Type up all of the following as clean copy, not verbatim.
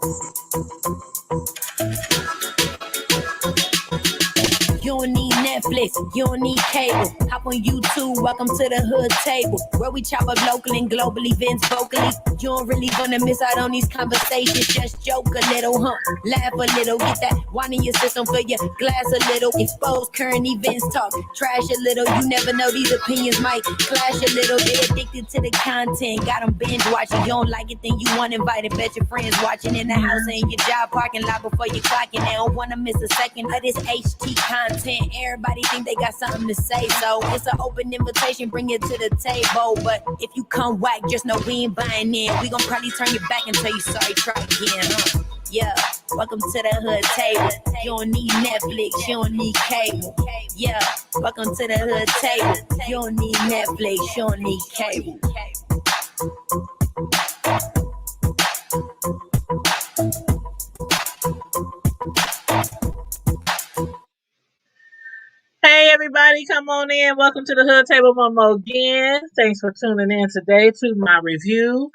You don't need Netflix, you don't need cable. Hop on YouTube, welcome to the hood table, where we chop up local and global events vocally. You don't really wanna miss out on these conversations. Just joke a little, laugh a little, get that wine in your system, fill your glass a little. Expose current events, talk trash a little. You never know, these opinions might clash a little. Get addicted to the content, got them binge watching. You don't like it, then you want invited. Bet your friends watching in the house and your job parking lot before you clocking. They don't wanna miss a second of this HT content. Everybody think they got something to say, so it's an open invitation, bring it to the table. But if you come whack, just know we ain't buying in. We gon' probably turn your back and tell you sorry, try again, Yeah, welcome to the hood table. You don't need Netflix, you don't need cable. Yeah, welcome to the hood table. You don't need Netflix, you don't need cable. Hey everybody, come on in. Welcome to the Hood Table one more again. Thanks for tuning in today to my review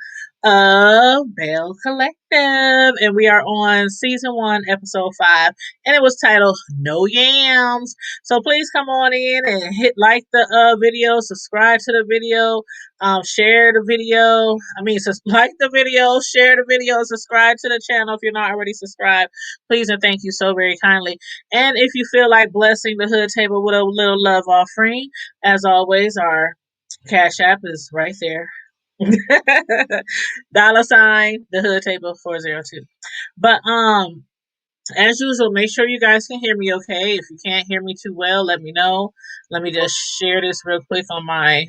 of Belle Collective. And we are on season 1, episode 5. And it was titled No Yams. So please come on in and hit like the video, subscribe to the video, share the video. Like the video, share the video, subscribe to the channel if you're not already subscribed. Please and thank you so very kindly. And if you feel like blessing the Hood Table with a little love offering, as always, our Cash App is right there. $, the Hood Table 402. But as usual, make sure you guys can hear me okay. If you can't hear me too well, let me know. Let me just share this real quick on my,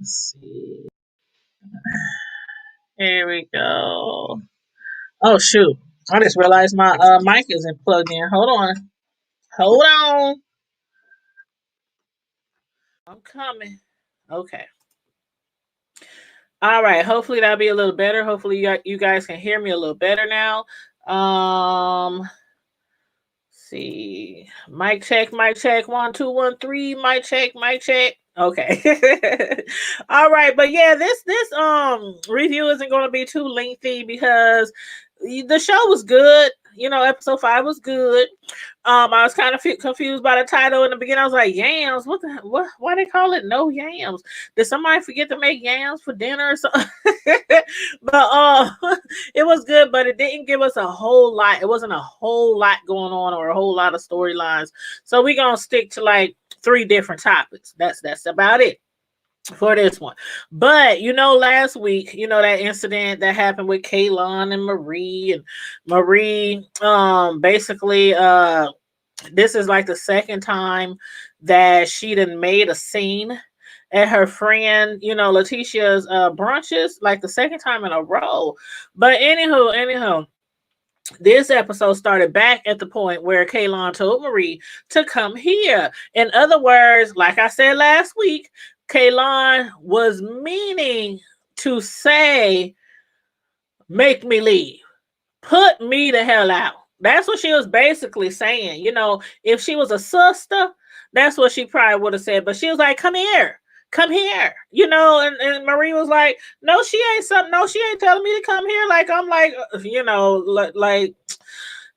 let's see. Here we go. Oh shoot. I just realized my mic isn't plugged in. Hold on. I'm coming. Okay. All right. Hopefully that'll be a little better. Hopefully you guys can hear me a little better now. See. Mic check. 1 2 1 3. Mic check. Okay. All right. But yeah, this review isn't going to be too lengthy because the show was good. Episode 5 was good. I was kind of confused by the title in the beginning. I was like, yams? What? Why they call it No Yams? Did somebody forget to make yams for dinner or something? But it was good, but it didn't give us a whole lot. It wasn't a whole lot going on or a whole lot of storylines. So we're gonna stick to like 3 different topics. That's about it for this one. But last week, that incident that happened with Kaylon and Marie, basically this is like the second time that she done made a scene at her friend, Letitia's brunches, like the second time in a row. But anyhow, this episode started back at the point where Kaylon told Marie to come here. In other words, like I said last week, Kaylon was meaning to say, make me leave. Put me the hell out. That's what she was basically saying. If she was a sister, that's what she probably would have said. But she was like, come here. And Marie was like, no, she ain't telling me to come here. Like, I'm like,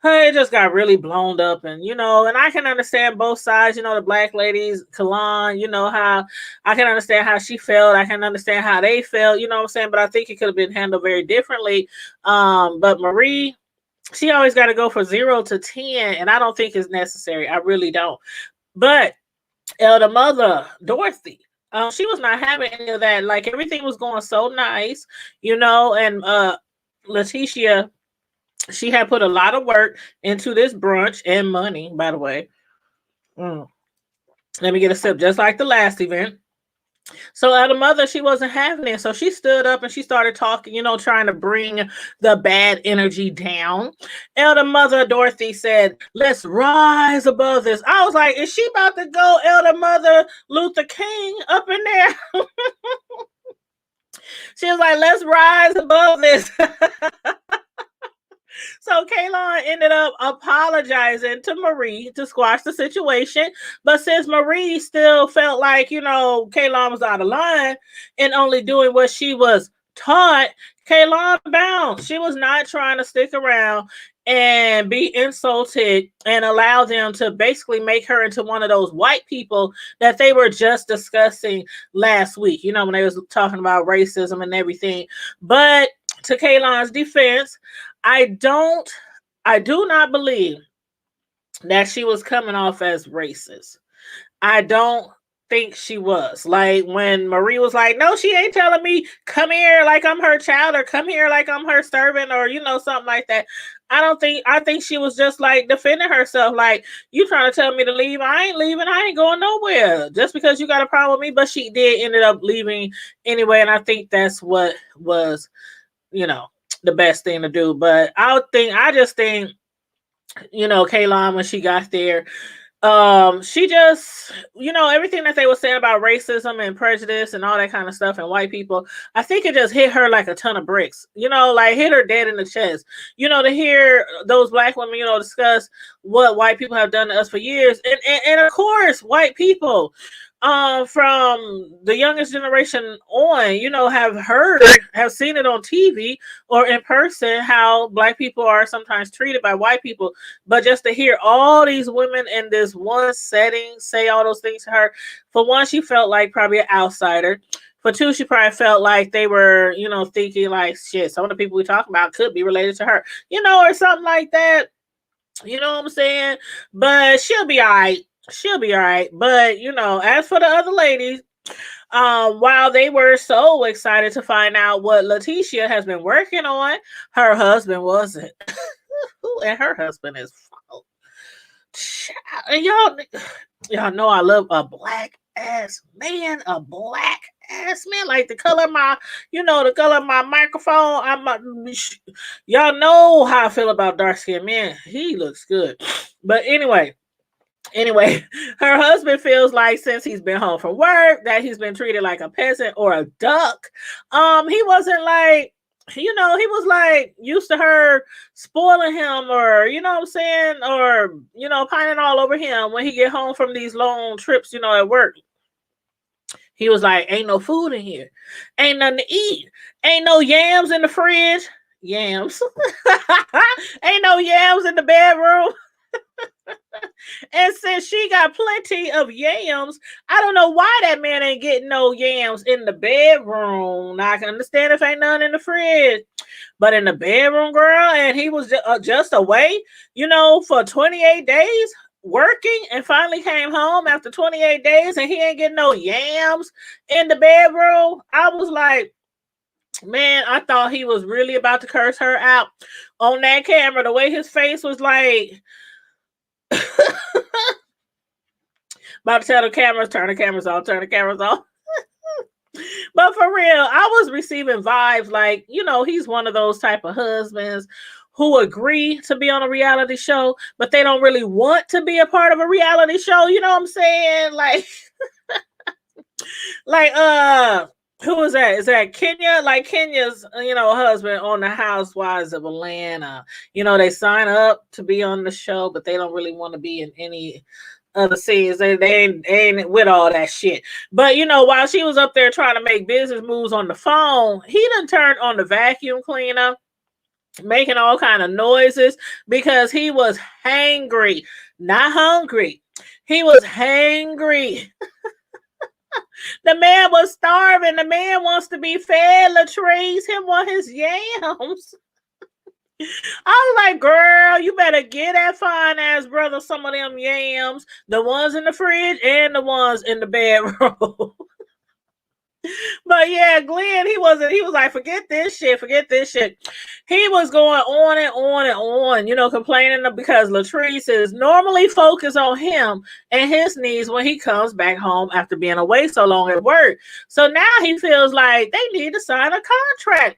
it just got really blown up. And I can understand both sides. The black ladies, Kaylon, how I can understand how she felt. I can understand how they felt, what I'm saying? But I think it could have been handled very differently. But Marie, she always got to go from 0 to 10. And I don't think it's necessary. I really don't. But elder mother, Dorothy, she was not having any of that. Like, everything was going so nice, and Letitia, she had put a lot of work into this brunch and money, by the way. Let me get a sip, just like the last event. So elder mother, she wasn't having it. So she stood up and she started talking, trying to bring the bad energy down. Elder mother Dorothy said, let's rise above this. I was like, is she about to go elder mother Luther King up in there? She was like, let's rise above this. So Kaylon ended up apologizing to Marie to squash the situation. But since Marie still felt like, Kaylon was out of line and only doing what she was taught Kaylon bounds. She was not trying to stick around and be insulted and allow them to basically make her into one of those white people that they were just discussing last week, when they was talking about racism and everything. But to Kaylon's defense, I do not believe that she was coming off as racist. I don't think she was. Like when Marie was like, no, she ain't telling me come here like I'm her child or come here like I'm her servant or something like that. I think she was just like defending herself, like, you trying to tell me to leave, I ain't leaving, I ain't going nowhere just because you got a problem with me. But she did ended up leaving anyway, and I think that's what was the best thing to do. But I just think Kaylon, when she got there, she just everything that they were saying about racism and prejudice and all that kind of stuff and white people, I think it just hit her like a ton of bricks, like hit her dead in the chest, to hear those black women discuss what white people have done to us for years. And of course white people from the youngest generation on, have seen it on TV or in person, how black people are sometimes treated by white people. But just to hear all these women in this one setting say all those things to her, for one, she felt like probably an outsider. For two, she probably felt like they were, thinking like, shit, some of the people we talk about could be related to her, or something like that. You know what I'm saying? But she'll be all right. She'll be all right. But, as for the other ladies, while they were so excited to find out what Letitia has been working on, her husband wasn't. And her husband is and y'all know I love a black ass man, like the color of my, the color of my microphone. Y'all know how I feel about dark skinned men. He looks good. But anyway, her husband feels like since he's been home from work that he's been treated like a peasant or a duck. He wasn't like, he was like used to her spoiling him or, what I'm saying, or, pining all over him when he get home from these long trips, at work. He was like, ain't no food in here. Ain't nothing to eat. Ain't no yams in the fridge. Yams. Ain't no yams in the bedroom. And since she got plenty of yams, I don't know why that man ain't getting no yams in the bedroom. Now I can understand if ain't none in the fridge, but in the bedroom, girl, and he was just away, for 28 days working, and finally came home after 28 days and he ain't getting no yams in the bedroom. I was like, man, I thought he was really about to curse her out on that camera. The way his face was like, about to tell the cameras, turn the cameras off. But for real, I was receiving vibes like, he's one of those type of husbands who agree to be on a reality show, but they don't really want to be a part of a reality show. You know what I'm saying? Like, who is that? Is that Kenya? Like Kenya's, husband on the Housewives of Atlanta. They sign up to be on the show, but they don't really want to be in any other scenes. They ain't with all that shit. But, while she was up there trying to make business moves on the phone, he done turned on the vacuum cleaner, making all kind of noises because he was hangry, not hungry. He was hangry. The man was starving. The man wants to be fed, Latrice. Him want his yams. I was like, girl, you better get that fine ass brother some of them yams. The ones in the fridge and the ones in the bedroom. But yeah, Glenn, he was like, forget this shit. He was going on and on and on, complaining because Latrice is normally focused on him and his needs when he comes back home after being away so long at work. So now he feels like they need to sign a contract.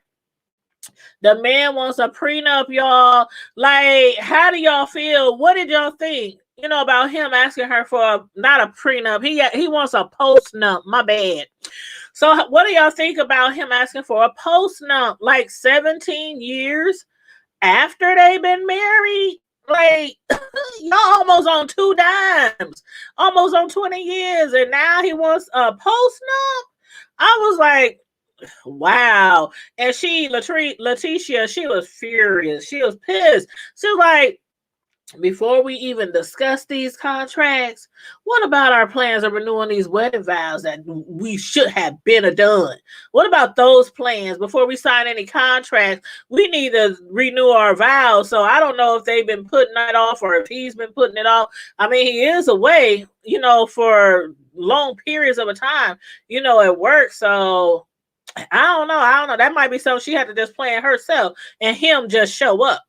The man wants a prenup, y'all. Like, how do y'all feel? What did y'all think? About him asking her for not a prenup. He wants a postnup. My bad. So what do y'all think about him asking for a postnup? Like 17 years after they've been married? Like, y'all almost on 2 dimes. Almost on 20 years. And now he wants a postnup? I was like, Wow. And Letitia, she was furious. She was pissed. She was like, before we even discuss these contracts, what about our plans of renewing these wedding vows that we should have been done? What about those plans before we sign any contracts? We need to renew our vows. So I don't know if they've been putting that off or if he's been putting it off. I mean, he is away, for long periods of a time, at work. So I don't know. I don't know. That might be something she had to just plan herself and him just show up.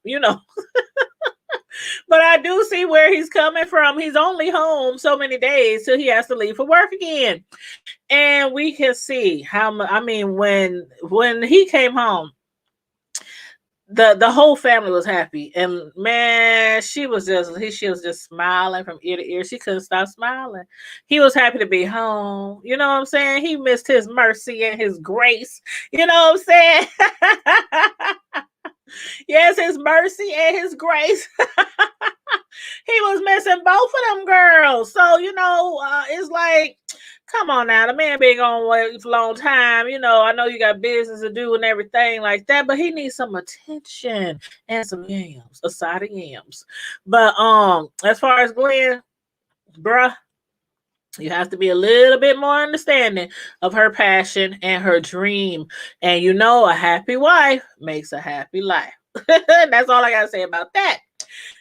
But I do see where he's coming from. He's only home so many days till he has to leave for work again. And we can see how I mean when he came home, the whole family was happy. And man, she was just smiling from ear to ear. She couldn't stop smiling. He was happy to be home. You know what I'm saying? He missed his mercy and his grace. You know what I'm saying? Yes, his mercy and his grace. He was missing both of them girls. So, it's like, come on now. The man been gone away for a long time. I know you got business to do and everything like that, but he needs some attention and some yams, a side of yams. But as far as Glenn, bruh, you have to be a little bit more understanding of her passion and her dream. And a happy wife makes a happy life. That's all I gotta say about that.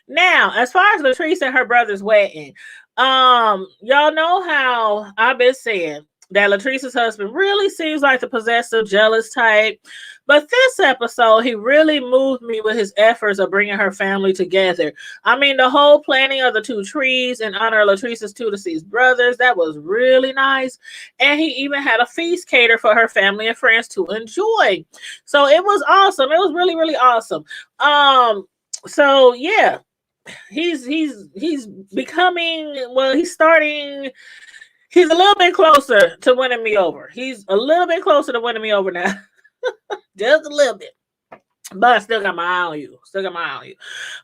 Now, as far as Latrice and her brother's wedding, y'all know how I've been saying that Latrice's husband really seems like the possessive, jealous type. But this episode, he really moved me with his efforts of bringing her family together. I mean, the whole planting of the 2 trees in honor of Latrice's 2 deceased brothers, that was really nice. And he even had a feast catered for her family and friends to enjoy. So it was awesome. It was really, really awesome. So yeah, he's becoming, he's a little bit closer to winning me over. He's a little bit closer to winning me over now. Just a little bit. But I still got my eye on you.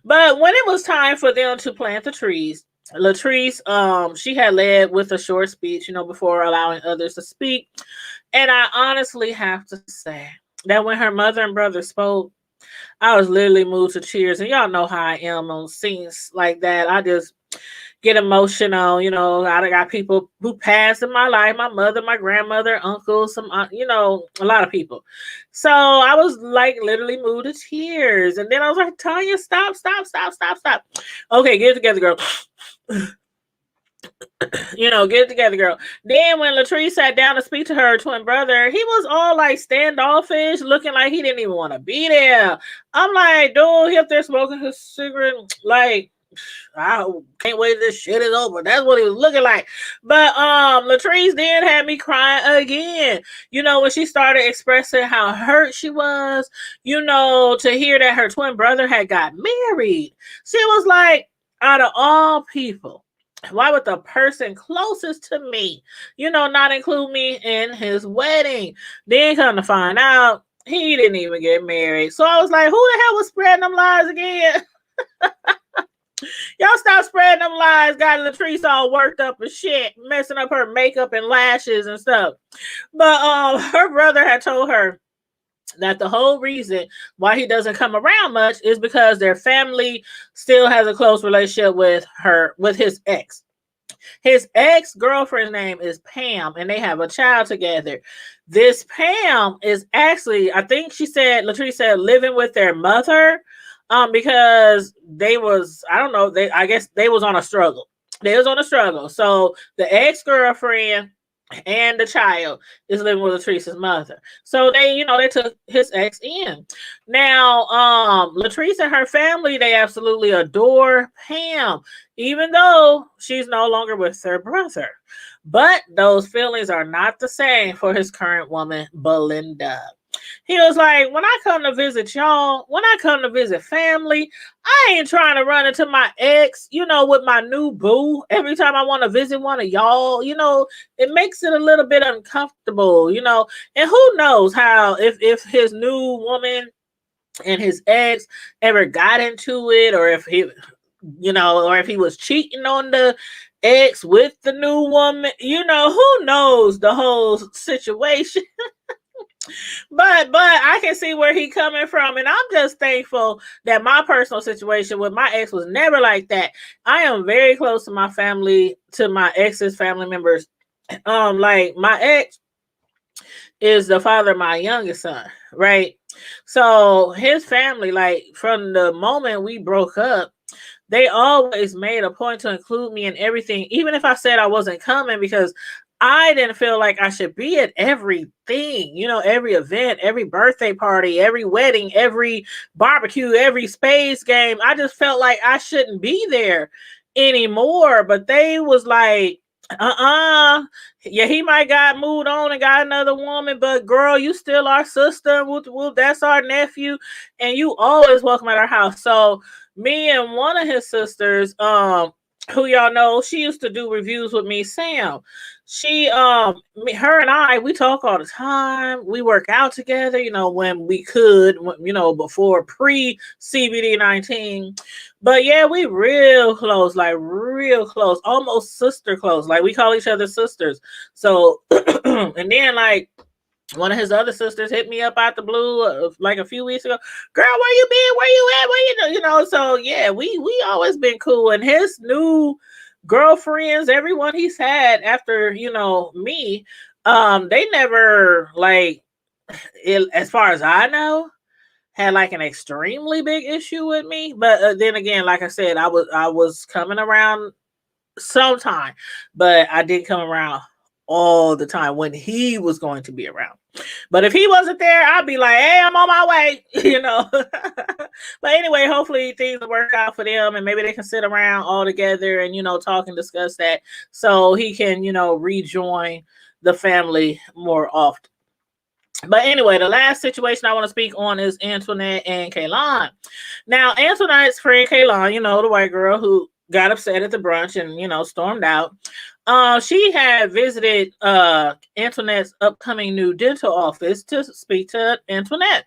But when it was time for them to plant the trees, Latrice, she had led with a short speech, before allowing others to speak. And I honestly have to say that when her mother and brother spoke, I was literally moved to tears. And y'all know how I am on scenes like that. I just get emotional. I got people who passed in my life, my mother, my grandmother, uncle, a lot of people. So I was like literally moved to tears. And then I was like, Tanya, stop. Okay, get it together, girl. Get it together, girl. Then when Latrice sat down to speak to her twin brother, he was all like standoffish, looking like he didn't even want to be there. I'm like, dude, he up there smoking his cigarette, like, I can't wait till this shit is over. That's what he was looking like. But Latrice then had me crying again. When she started expressing how hurt she was, to hear that her twin brother had got married. She was like, out of all people, why would the person closest to me, not include me in his wedding? Then come to find out, he didn't even get married. So I was like, who the hell was spreading them lies again? Y'all stop spreading them lies. Got Latrice all worked up and shit, messing up her makeup and lashes and stuff. But her brother had told her that the whole reason why he doesn't come around much is because their family still has a close relationship with his ex. His ex-girlfriend's name is Pam, and they have a child together. This Pam is actually, I think Latrice said, living with their mother, because I guess they was on a struggle. So the ex-girlfriend and the child is living with Latrice's mother. So they took his ex in. Now, Latrice and her family, they absolutely adore Pam, even though she's no longer with her brother. But those feelings are not the same for his current woman, Belinda. He was like, when I come to visit y'all, when I come to visit family, I ain't trying to run into my ex, with my new boo. Every time I want to visit one of y'all, it makes it a little bit uncomfortable, and who knows how, if his new woman and his ex ever got into it, or if he, or if he was cheating on the ex with the new woman, who knows the whole situation. But I can see where he coming from, and I'm just thankful that my personal situation with my ex was never like that. I am very close to my family, to my ex's family members. Like my ex is the father of my youngest son, right? So his family, like from the moment we broke up, they always made a point to include me in everything, even if I said I wasn't coming, because I didn't feel like I should be at everything, every event, every birthday party, every wedding, every barbecue, every spades game. I just felt like I shouldn't be there anymore. But they was like, yeah, he might got moved on and got another woman, but girl, you still our sister. That's our nephew, and you always welcome at our house. So me and one of his sisters, who y'all know, she used to do reviews with me, Sam. She, her and I, we talk all the time. We work out together, when we could, before pre CBD 19. But yeah, we real close, like real close, almost sister close. Like we call each other sisters. So, and then like, one of his other sisters hit me up out the blue like a few weeks ago. Girl, where you been? Where you at? Where you? So yeah, we always been cool. And his new girlfriends, everyone he's had after me, they never like as far as I know, had like an extremely big issue with me. But then again, like I said, I was coming around sometime, but I didn't come around all the time when he was going to be around. But if he wasn't there, I'd be like, hey, I'm on my way, But anyway, hopefully things will work out for them, and maybe they can sit around all together and, talk and discuss that, so he can, rejoin the family more often. But anyway, the last situation I want to speak on is Antoinette and Kaylon. Now, Antoinette's friend Kaylon, the white girl who got upset at the brunch and, stormed out. She had visited Antoinette's upcoming new dental office to speak to Antoinette.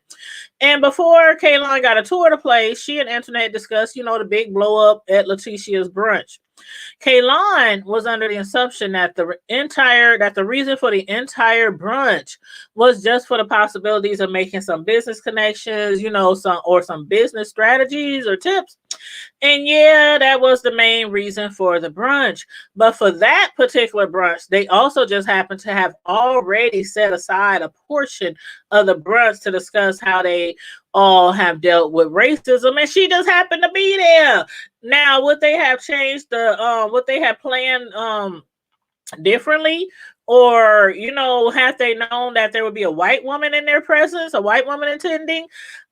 And before Kaylon got a tour of the place, she and Antoinette discussed, the big blow up at Letitia's brunch. Kaylon was under the assumption that the reason for the entire brunch was just for the possibilities of making some business connections, some business strategies or tips. And yeah, that was the main reason for the brunch. But for that particular brunch, they also just happened to have already set aside a portion of the brunch to discuss how they all have dealt with racism, and she just happened to be there. Now, would they have changed what they had planned differently? Or, had they known that there would be a white woman in their presence, a white woman attending?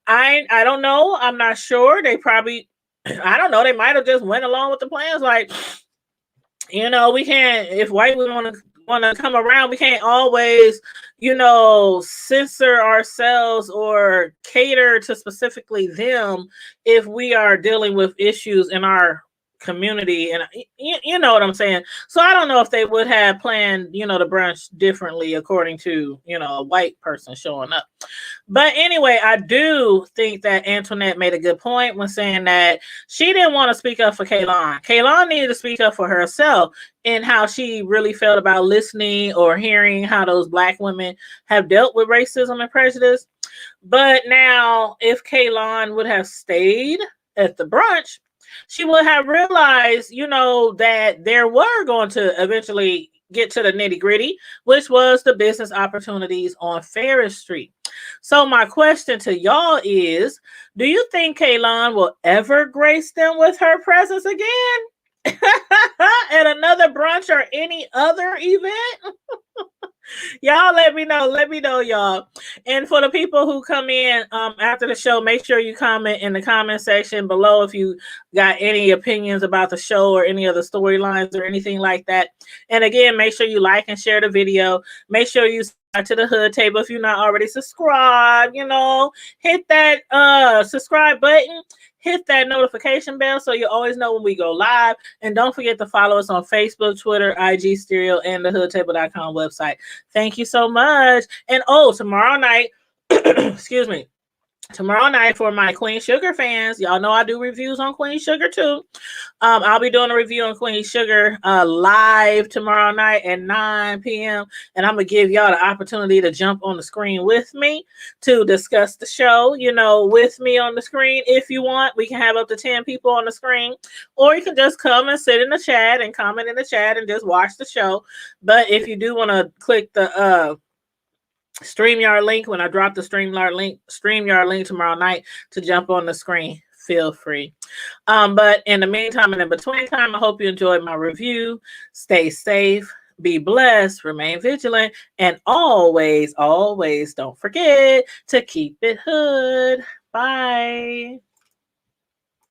I don't know. I'm not sure. They probably, I don't know, they might have just went along with the plans. Like, we can't, if white women want to come around, we can't always, censor ourselves or cater to specifically them if we are dealing with issues in our community. And you know what I'm saying? So I don't know if they would have planned, the brunch differently according to, a white person showing up. But anyway, I do think that Antoinette made a good point when saying that she didn't want to speak up for Kaylon. Kaylon needed to speak up for herself and how she really felt about listening or hearing how those Black women have dealt with racism and prejudice. But now, if Kaylon would have stayed at the brunch, she would have realized, that there were going to eventually get to the nitty gritty, which was the business opportunities on Ferris Street. So my question to y'all is, do you think Kaylon will ever grace them with her presence again at another brunch or any other event? Y'all let me know, y'all. And for the people who come in after the show, make sure you comment in the comment section below if you got any opinions about the show or any of the storylines or anything like that. And again, make sure you like and share the video. Make sure you subscribe to the Hood Table if you're not already subscribed. Hit that subscribe button. Hit that notification bell so you always know when we go live. And don't forget to follow us on Facebook, Twitter, IG Stereo, and the hoodtable.com website. Thank you so much. And tomorrow night, excuse me, tomorrow night for my Queen Sugar fans, y'all know I do reviews on Queen Sugar too. I'll be doing a review on Queen Sugar live tomorrow night at 9 p.m. And I'm going to give y'all the opportunity to jump on the screen with me to discuss the show, you know, with me on the screen. If you want, we can have up to 10 people on the screen. Or you can just come and sit in the chat and comment in the chat and just watch the show. But if you do want to click the StreamYard link, when I drop the StreamYard link tomorrow night to jump on the screen, feel free. But in the meantime and in between time, I hope you enjoyed my review. Stay safe, be blessed, remain vigilant, and always, always don't forget to keep it hood. Bye.